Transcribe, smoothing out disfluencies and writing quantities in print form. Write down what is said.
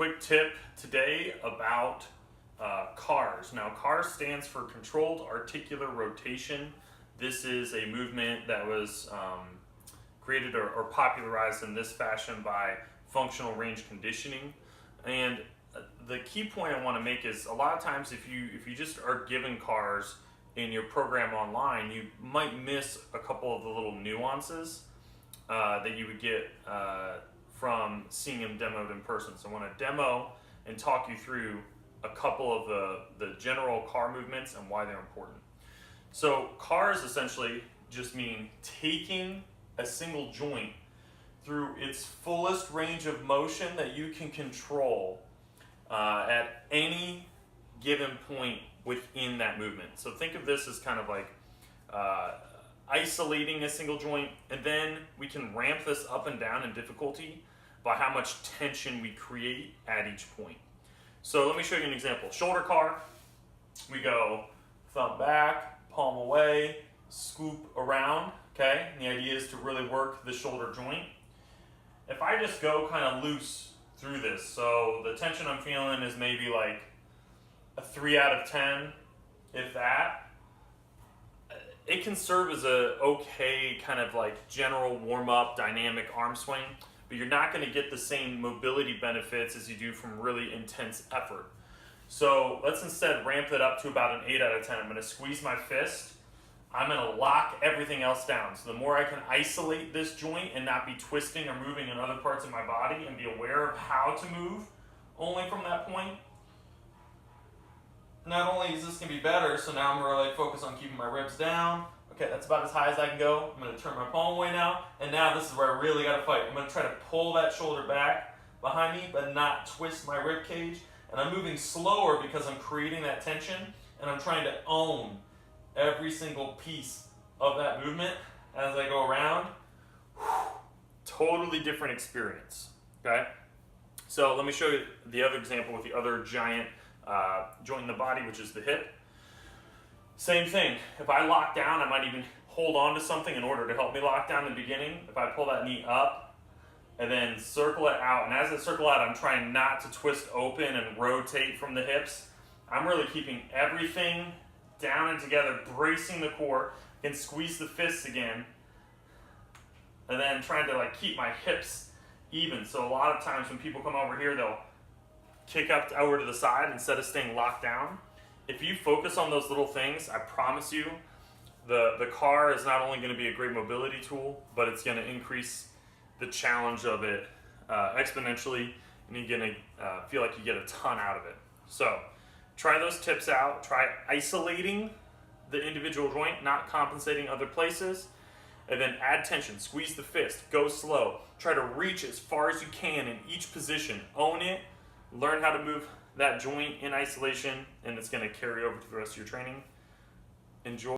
quick tip today about CARS. Now, CARS stands for Controlled Articular Rotation. This is a movement that was created or popularized in this fashion by functional range conditioning. And the key point I want to make is a lot of times if you just are given CARS in your program online, you might miss a couple of the little nuances that you would get from seeing them demoed in person. So I want to demo and talk you through a couple of the general CAR movements and why they're important. So CARs essentially just mean taking a single joint through its fullest range of motion that you can control at any given point within that movement. So think of this as kind of like isolating a single joint, and then we can ramp this up and down in difficulty by how much tension we create at each point. So let me show you an example. Shoulder CAR, we go thumb back, palm away, scoop around, okay? And the idea is to really work the shoulder joint. If I just go kind of loose through this, so the tension I'm feeling is maybe like a 3 out of 10, if that, it can serve as a okay kind of like general warm-up dynamic arm swing, but you're not going to get the same mobility benefits as you do from really intense effort. So let's instead ramp it up to about an 8 out of 10. I'm going to squeeze my fist. I'm going to lock everything else down. So the more I can isolate this joint and not be twisting or moving in other parts of my body and be aware of how to move only from that point, not only is this going to be better, so now I'm really focused on keeping my ribs down. Okay, that's about as high as I can go. I'm going to turn my palm away now, and now this is where I really got to fight. I'm going to try to pull that shoulder back behind me, but not twist my rib cage. And I'm moving slower because I'm creating that tension, and I'm trying to own every single piece of that movement as I go around. Totally different experience, okay? So let me show you the other example with the other giant joint in the body, which is the hip. Same thing. If I lock down, I might even hold on to something in order to help me lock down in the beginning. If I pull that knee up and then circle it out, and as I circle out, I'm trying not to twist open and rotate from the hips. I'm really keeping everything down and together, bracing the core, and squeeze the fists again, and then trying to like keep my hips even. So a lot of times when people come over here, they'll kick up over to the side instead of staying locked down. If you focus on those little things, I promise you, the CAR is not only going to be a great mobility tool, but it's going to increase the challenge of it exponentially, and you're going to feel like you get a ton out of it. So try those tips out. Try isolating the individual joint, not compensating other places, and then add tension. Squeeze the fist. Go slow. Try to reach as far as you can in each position. Own it. Learn how to move that joint in isolation, and it's going to carry over to the rest of your training. Enjoy.